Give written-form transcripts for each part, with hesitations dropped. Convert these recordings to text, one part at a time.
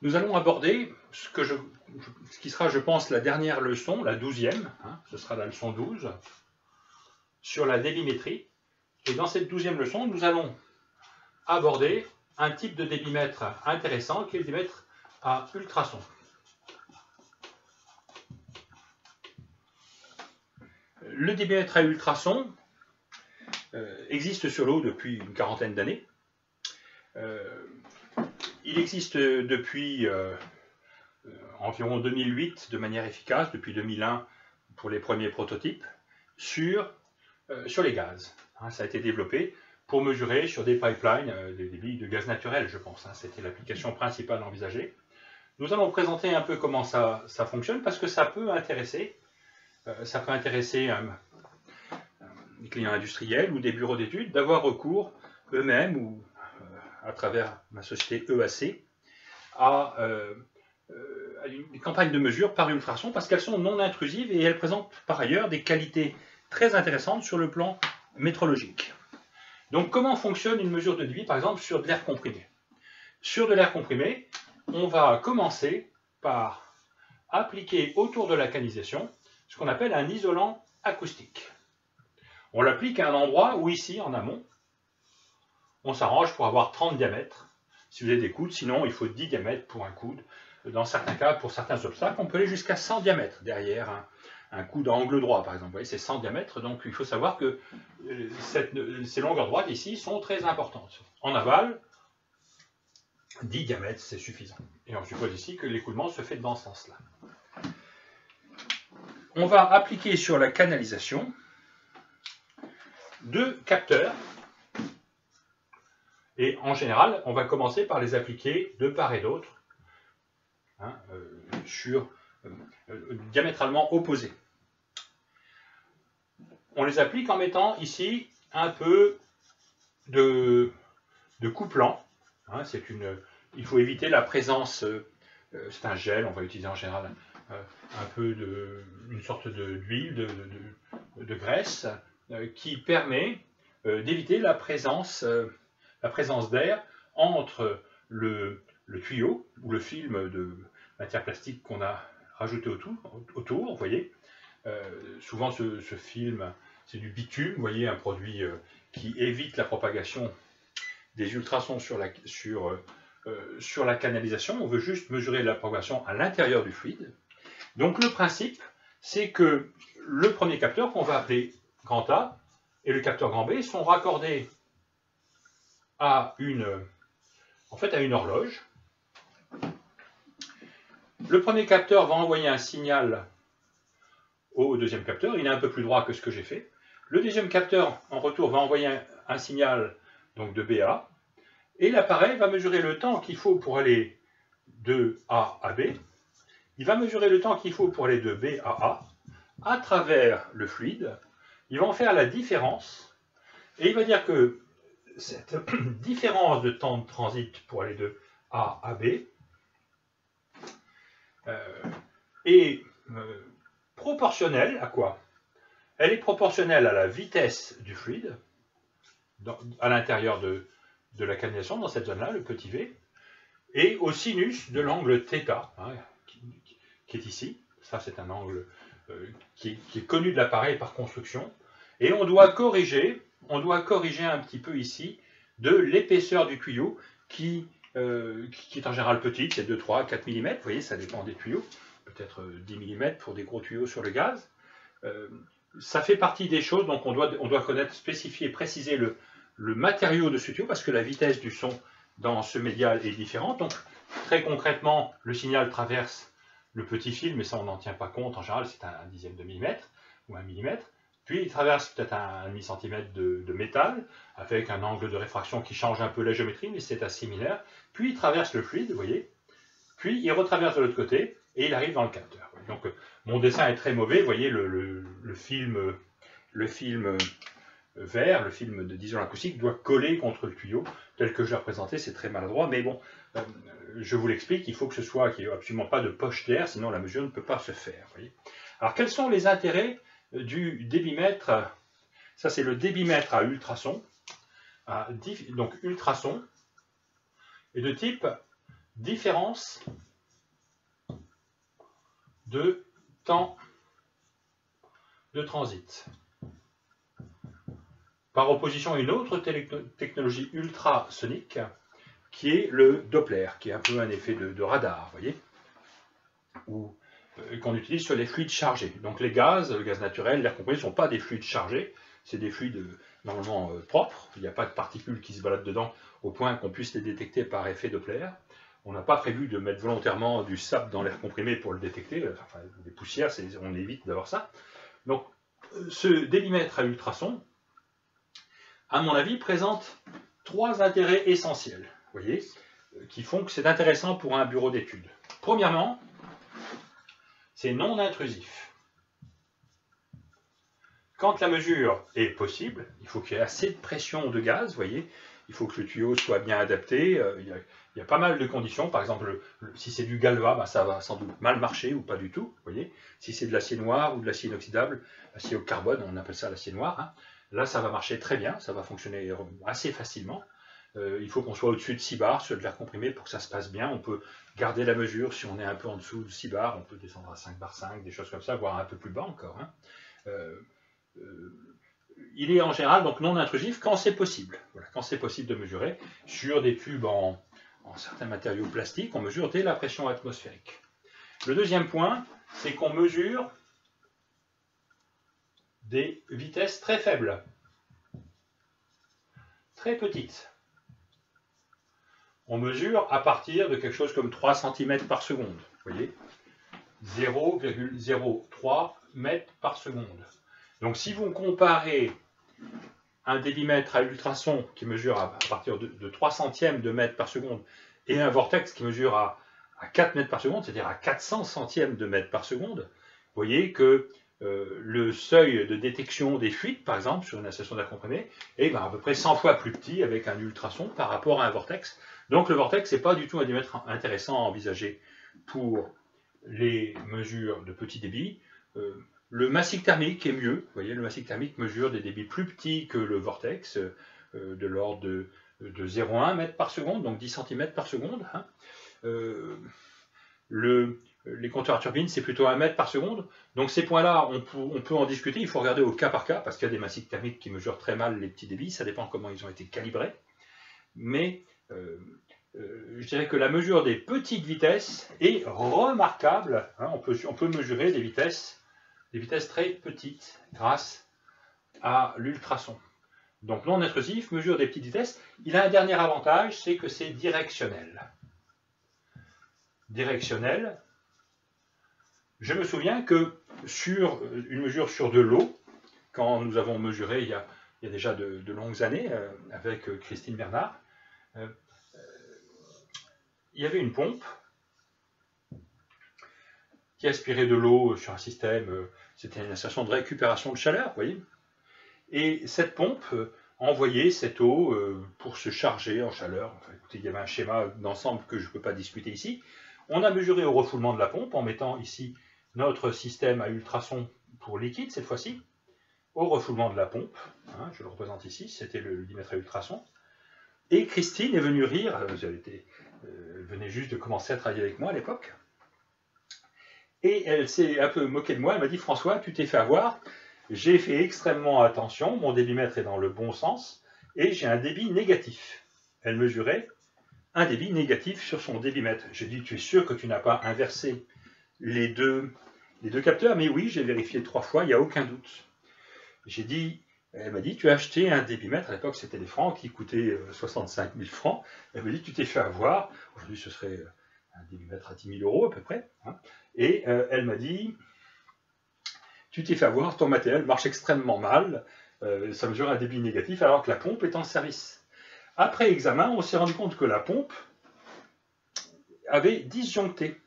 Nous allons aborder ce qui sera, je pense, la dernière leçon, la 12e, ce sera la leçon 12, sur la débimétrie. Et dans cette 12e leçon, nous allons aborder un type de débimètre intéressant, qui est le débimètre à ultrasons. Le débimètre à ultrasons existe sur l'eau depuis une quarantaine d'années. Il existe depuis environ 2008 de manière efficace, depuis 2001 pour les premiers prototypes, sur les gaz. Ça a été développé pour mesurer sur des pipelines des débits de gaz naturel, je pense. C'était l'application principale envisagée. Nous allons présenter un peu comment ça fonctionne, parce que ça peut intéresser des clients industriels ou des bureaux d'études d'avoir recours eux-mêmes ou à travers ma société EAC à une campagne de mesure par ultrasons, parce qu'elles sont non intrusives et elles présentent par ailleurs des qualités très intéressantes sur le plan métrologique. Donc comment fonctionne une mesure de débit, par exemple, sur de l'air comprimé? Sur de l'air comprimé, on va commencer par appliquer autour de la canalisation ce qu'on appelle un isolant acoustique. On l'applique à un endroit où ici, en amont, on s'arrange pour avoir 30 diamètres, si vous avez des coudes, sinon il faut 10 diamètres pour un coude. Dans certains cas, pour certains obstacles, on peut aller jusqu'à 100 diamètres derrière un coude à angle droit, par exemple. Vous voyez, c'est 100 diamètres, donc il faut savoir que ces longueurs droites ici sont très importantes. En aval, 10 diamètres, c'est suffisant. Et on suppose ici que l'écoulement se fait dans ce sens-là. On va appliquer sur la canalisation 2 capteurs. Et en général, on va commencer par les appliquer de part et d'autre, diamétralement opposés. On les applique en mettant ici un peu de couplant. Il faut éviter la présence, c'est un gel, on va utiliser en général un peu une sorte d'huile, de graisse, qui permet d'éviter la présence d'air entre le tuyau ou le film de matière plastique qu'on a rajouté autour, vous voyez. Souvent ce film, c'est du bitume, vous voyez, un produit qui évite la propagation des ultrasons sur la canalisation. On veut juste mesurer la propagation à l'intérieur du fluide. Donc le principe, c'est que le premier capteur, qu'on va appeler grand A, et le capteur grand B sont raccordés à une horloge. Le premier capteur va envoyer un signal au deuxième capteur. Il est un peu plus droit que ce que j'ai fait. Le deuxième capteur, en retour, va envoyer un signal donc de BA. Et l'appareil va mesurer le temps qu'il faut pour aller de A à B. Il va mesurer le temps qu'il faut pour aller de B à A travers le fluide. Il va en faire la différence. Et il va dire que cette différence de temps de transit pour aller de A à B est proportionnelle à quoi? Elle est proportionnelle à la vitesse du fluide à l'intérieur de la canalisation, dans cette zone-là, le petit v, et au sinus de l'angle θ, qui est ici. Ça, c'est un angle qui est connu de l'appareil par construction. Et on doit corriger un petit peu ici de l'épaisseur du tuyau qui est en général petite, c'est 2, 3, 4 mm, vous voyez, ça dépend des tuyaux, peut-être 10 mm pour des gros tuyaux sur le gaz. Ça fait partie des choses, donc on doit connaître, spécifier, préciser le matériau de ce tuyau, parce que la vitesse du son dans ce médial est différente. Donc très concrètement, le signal traverse le petit fil, mais ça on n'en tient pas compte, en général c'est un dixième de millimètre, ou 1 mm. Puis il traverse peut-être un demi-centimètre de métal, avec un angle de réfraction qui change un peu la géométrie, mais c'est assez similaire. Puis il traverse le fluide, vous voyez. Puis il retraverse de l'autre côté, et il arrive dans le capteur. Donc mon dessin est très mauvais, vous voyez le film vert, le film d'isolant acoustique, doit coller contre le tuyau. Tel que je l'ai représenté, c'est très maladroit, mais bon, je vous l'explique, il faut que ce soit, qu'il n'y ait absolument pas de poche d'air, sinon la mesure ne peut pas se faire. Vous voyez. Alors quels sont les intérêts du débimètre? Ça c'est le débimètre à ultrasons, donc ultrasons, et de type différence de temps de transit. Par opposition à une autre technologie ultrasonique, qui est le Doppler, qui est un peu un effet de radar, vous voyez, qu'on utilise sur les fluides chargés. Donc les gaz, le gaz naturel, l'air comprimé, ne sont pas des fluides chargés, c'est des fluides normalement propres, il n'y a pas de particules qui se baladent dedans au point qu'on puisse les détecter par effet Doppler. On n'a pas prévu de mettre volontairement du sable dans l'air comprimé pour le détecter, enfin des poussières, on évite d'avoir ça. Donc ce débitmètre à ultrasons, à mon avis, présente 3 intérêts essentiels, vous voyez, qui font que c'est intéressant pour un bureau d'études. Premièrement, c'est non intrusif. Quand la mesure est possible, il faut qu'il y ait assez de pression de gaz, vous voyez, il faut que le tuyau soit bien adapté, il y a pas mal de conditions, par exemple, si c'est du galva, ben ça va sans doute mal marcher ou pas du tout, vous voyez, si c'est de l'acier noir ou de l'acier inoxydable, l'acier au carbone, on appelle ça l'acier noir, hein. Là ça va marcher très bien, ça va fonctionner assez facilement. Il faut qu'on soit au-dessus de 6 bars sur de l'air comprimé pour que ça se passe bien. On peut garder la mesure si on est un peu en dessous de 6 bars, on peut descendre à 5 bars 5, des choses comme ça, voire un peu plus bas encore, hein. Il est en général donc non intrusif quand c'est possible. Voilà, quand c'est possible de mesurer sur des tubes en certains matériaux plastiques, on mesure dès la pression atmosphérique. Le deuxième point, c'est qu'on mesure des vitesses très faibles, très petites. On mesure à partir de quelque chose comme 3 cm par seconde, vous voyez, 0,03 mètres par seconde. Donc si vous comparez un débitmètre à ultrasons qui mesure à partir de 3 centièmes de mètre par seconde et un vortex qui mesure à 4 mètres par seconde, c'est-à-dire à 400 centièmes de mètre par seconde, vous voyez que le seuil de détection des fuites, par exemple, sur une station d'air comprimé, est à peu près 100 fois plus petit avec un ultrason par rapport à un vortex. Donc le vortex, ce n'est pas du tout un débitmètre intéressant à envisager pour les mesures de petit débit. Le massif thermique est mieux. Vous voyez, le massif thermique mesure des débits plus petits que le vortex, de l'ordre de 0,1 mètre par seconde, donc 10 cm par seconde. Hein. Les compteurs à turbine, c'est plutôt 1 mètre par seconde. Donc ces points-là, on peut en discuter. Il faut regarder au cas par cas, parce qu'il y a des massifs thermiques qui mesurent très mal les petits débits. Ça dépend comment ils ont été calibrés. Mais je dirais que la mesure des petites vitesses est remarquable. Hein. On peut mesurer des vitesses très petites grâce à l'ultrason. Donc non intrusif, mesure des petites vitesses. Il a un dernier avantage, c'est que c'est directionnel. Directionnel. Je me souviens que sur une mesure sur de l'eau, quand nous avons mesuré il y a déjà de longues années avec Christine Bernard, il y avait une pompe qui aspirait de l'eau sur un système, c'était une station de récupération de chaleur, vous voyez. Et cette pompe envoyait cette eau pour se charger en chaleur. Enfin, écoutez, il y avait un schéma d'ensemble que je ne peux pas discuter ici. On a mesuré au refoulement de la pompe en mettant ici notre système à ultrasons pour liquide, cette fois-ci, au refoulement de la pompe. Hein, je le représente ici, c'était le débitmètre à ultrasons. Et Christine est venue rire, elle venait juste de commencer à travailler avec moi à l'époque. Et elle s'est un peu moquée de moi, elle m'a dit « François, tu t'es fait avoir, j'ai fait extrêmement attention, mon débitmètre est dans le bon sens, et j'ai un débit négatif. » Elle mesurait un débit négatif sur son débitmètre. J'ai dit « Tu es sûr que tu n'as pas inversé les deux capteurs ?» Mais oui, j'ai vérifié 3 fois, il n'y a aucun doute. J'ai dit, elle m'a dit « Tu as acheté un débitmètre, à l'époque c'était des francs, qui coûtait 65 000 francs. » Elle m'a dit « Tu t'es fait avoir, aujourd'hui ce serait un débitmètre à 10 000 € à peu près. Hein. » Et elle m'a dit « Tu t'es fait avoir, ton matériel marche extrêmement mal, ça mesure un débit négatif alors que la pompe est en service. » Après examen, on s'est rendu compte que la pompe avait disjoncté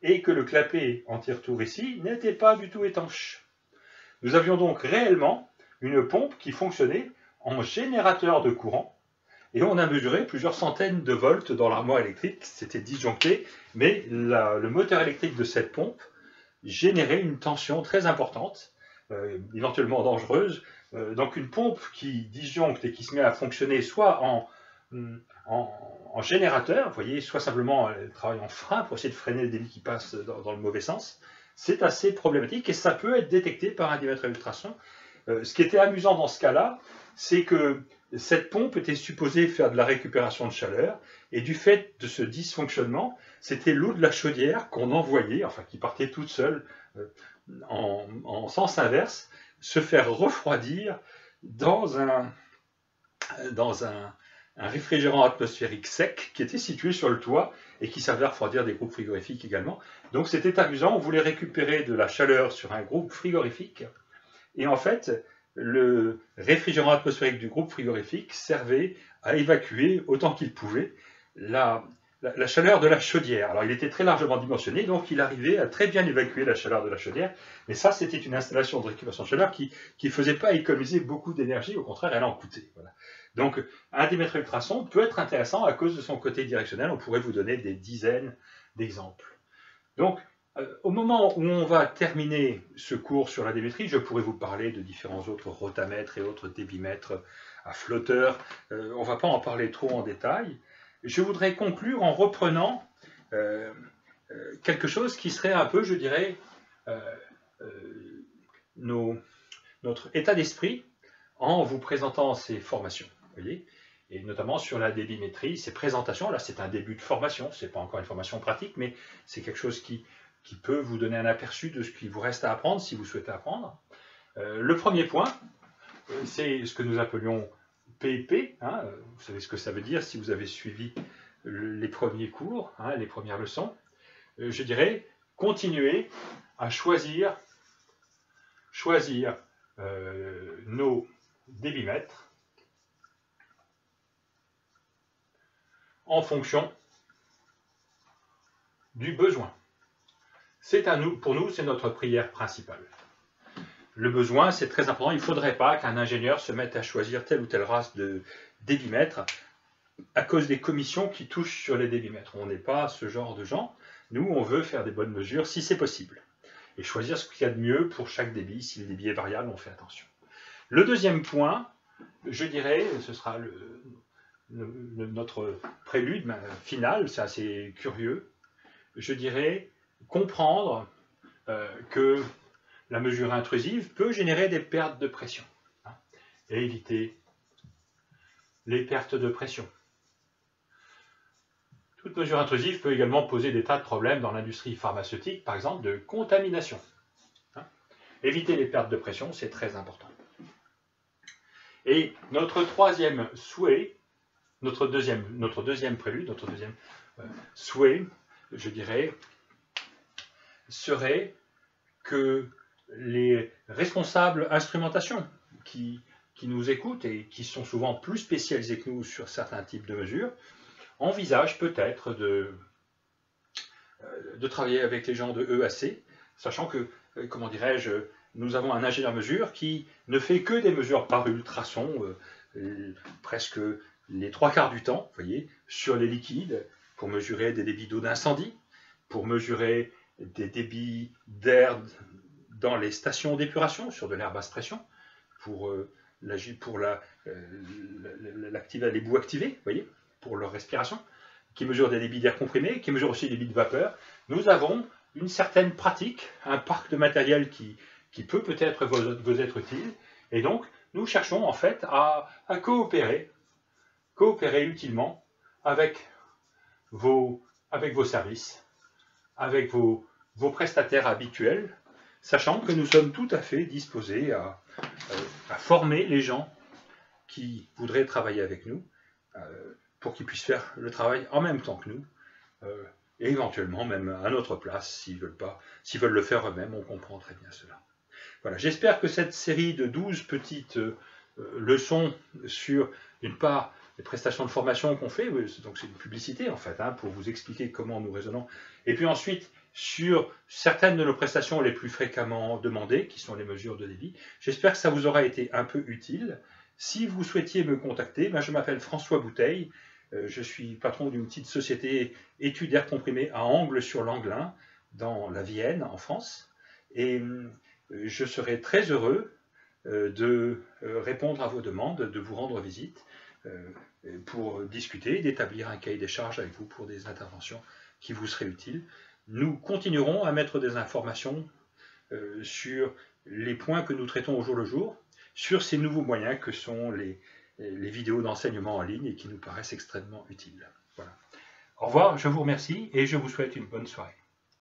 et que le clapet anti-retour ici n'était pas du tout étanche. Nous avions donc réellement une pompe qui fonctionnait en générateur de courant et on a mesuré plusieurs centaines de volts dans l'armoire électrique, c'était disjoncté, mais le moteur électrique de cette pompe générait une tension très importante, éventuellement dangereuse. Donc une pompe qui disjoncte et qui se met à fonctionner soit en en générateur, vous voyez, soit simplement elle travaille en frein pour essayer de freiner le débit qui passe dans le mauvais sens, c'est assez problématique et ça peut être détecté par un dimètre à ultrasons. Ce qui était amusant dans ce cas-là, c'est que cette pompe était supposée faire de la récupération de chaleur, et du fait de ce dysfonctionnement, c'était l'eau de la chaudière qu'on envoyait, enfin qui partait toute seule en sens inverse, se faire refroidir dans un réfrigérant atmosphérique sec qui était situé sur le toit et qui servait à refroidir des groupes frigorifiques également. Donc c'était amusant, on voulait récupérer de la chaleur sur un groupe frigorifique, et en fait, le réfrigérant atmosphérique du groupe frigorifique servait à évacuer autant qu'il pouvait la chaleur de la chaudière. Alors il était très largement dimensionné, donc il arrivait à très bien évacuer la chaleur de la chaudière, mais ça c'était une installation de récupération de chaleur qui ne faisait pas économiser beaucoup d'énergie, au contraire elle en coûtait. Voilà. Donc un dimètre ultrason peut être intéressant à cause de son côté directionnel, on pourrait vous donner des dizaines d'exemples. Donc au moment où on va terminer ce cours sur la démétrie, je pourrais vous parler de différents autres rotamètres et autres débitmètres à flotteur. On ne va pas en parler trop en détail. Je voudrais conclure en reprenant quelque chose qui serait un peu, je dirais, notre état d'esprit en vous présentant ces formations. Vous voyez, et notamment sur la débimétrie, ces présentations. Là, c'est un début de formation, ce n'est pas encore une formation pratique, mais c'est quelque chose qui peut vous donner un aperçu de ce qu'il vous reste à apprendre si vous souhaitez apprendre. Le premier point, c'est ce que nous appelions PIP. Hein, vous savez ce que ça veut dire si vous avez suivi les premiers cours, hein, les premières leçons. Je dirais, continuer à choisir nos débitmètres en fonction du besoin. C'est à nous, pour nous, c'est notre prière principale. Le besoin, c'est très important. Il ne faudrait pas qu'un ingénieur se mette à choisir telle ou telle race de débitmètres à cause des commissions qui touchent sur les débitmètres. On n'est pas ce genre de gens. Nous, on veut faire des bonnes mesures si c'est possible. Et choisir ce qu'il y a de mieux pour chaque débit. Si le débit est variable, on fait attention. Le deuxième point, je dirais, ce sera notre prélude final, c'est assez curieux. Je dirais comprendre que la mesure intrusive peut générer des pertes de pression, hein, et éviter les pertes de pression. Toute mesure intrusive peut également poser des tas de problèmes dans l'industrie pharmaceutique, par exemple de contamination. Hein. Éviter les pertes de pression, c'est très important. Et notre troisième souhait, notre deuxième prélude, notre deuxième souhait, je dirais, serait que les responsables instrumentation qui nous écoutent et qui sont souvent plus spécialisés que nous sur certains types de mesures, envisagent peut-être de travailler avec les gens de EAC, sachant que, comment dirais-je, nous avons un ingénieur mesure qui ne fait que des mesures par ultrasons, presque les 3/4 du temps, vous voyez, sur les liquides, pour mesurer des débits d'eau d'incendie, pour mesurer des débits d'air dans les stations d'épuration sur de l'air basse pression, pour les boues activées, vous voyez, pour leur respiration, qui mesure des débits d'air comprimé, qui mesure aussi des débits de vapeur. Nous avons une certaine pratique, un parc de matériel qui peut-être vous être utile, et donc nous cherchons en fait à coopérer utilement avec vos services, avec vos prestataires habituels, sachant que nous sommes tout à fait disposés à former les gens qui voudraient travailler avec nous, pour qu'ils puissent faire le travail en même temps que nous, et éventuellement même à notre place, s'ils veulent le faire eux-mêmes, on comprend très bien cela. Voilà, j'espère que cette série de 12 petites leçons sur, d'une part, les prestations de formation qu'on fait, donc c'est une publicité en fait, hein, pour vous expliquer comment nous raisonnons, et puis ensuite sur certaines de nos prestations les plus fréquemment demandées, qui sont les mesures de débit. J'espère que ça vous aura été un peu utile. Si vous souhaitiez me contacter, je m'appelle François Bouteille, je suis patron d'une petite société études d'air comprimé à Angles-sur-Langlin, dans la Vienne, en France, et je serai très heureux de répondre à vos demandes, de vous rendre visite. pour discuter, d'établir un cahier des charges avec vous pour des interventions qui vous seraient utiles. Nous continuerons à mettre des informations sur les points que nous traitons au jour le jour, sur ces nouveaux moyens que sont les vidéos d'enseignement en ligne et qui nous paraissent extrêmement utiles. Voilà. Au revoir, je vous remercie et je vous souhaite une bonne soirée.